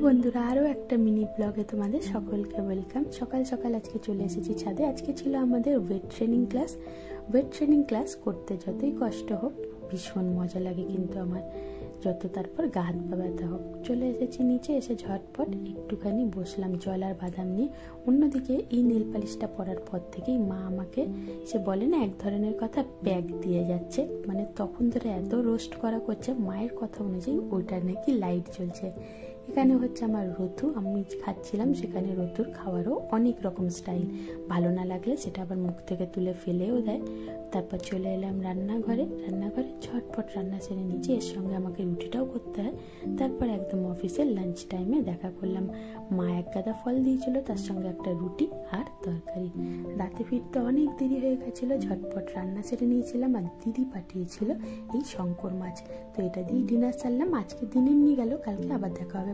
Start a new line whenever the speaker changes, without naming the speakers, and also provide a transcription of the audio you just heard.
বন্ধুরা, আরও একটা মিনি ব্লগে তোমাদের সকলকে ওয়েলকাম। সকাল সকাল আজকে চলে এসেছি ছাদে। আজকে ছিল আমাদের ওয়েট ট্রেনিং ক্লাস করতে যতই কষ্ট হোক ভীষণ মজা লাগে, কিন্তু আমার যত তারপর গা হাত পা ব্যথা হোক। চলে এসেছি নিচে, এসে ঝটপট একটুখানি বসলাম জল আর বাদাম নিয়ে। অন্যদিকে এই নেল পালিশটা পরার পর থেকেই মা আমাকে সে বলে না এক ধরনের কথা প্যাক দিয়ে যাচ্ছে, মানে তখন ধরে এত রোস্ট করা করছে। মায়ের কথা অনুযায়ী ওইটার নাকি লাইট জ্বলছে। এখানে হচ্ছে আমার রথু, আমি খাচ্ছিলাম, সেখানে রথুর খাওয়ারও অনেক রকম স্টাইল। ভালো না লাগলে সেটা আবার মুখ থেকে তুলে ফেলেও দেয়। তারপর চলে এলাম রান্নাঘরে ঝটপট রান্না সেরে নিচে। এর সঙ্গে আমাকে রুটিটাও করতে হয়। তারপর একদম অফিসের লাঞ্চ টাইমে দেখা করলাম। মা এক গাদা ফল দিয়েছিল, তার সঙ্গে একটা রুটি আর তরকারি। রাতে ফিরতে অনেক দেরি হয়ে গেছিলো, ঝটপট রান্না সেরে নিয়েছিলাম। আর দিদি পাঠিয়েছিল এই শঙ্কর মাছ, তো এটা দিয়ে ডিনার সারলাম। আজকে দিন এমনি গেল, কালকে আবার দেখা হবে।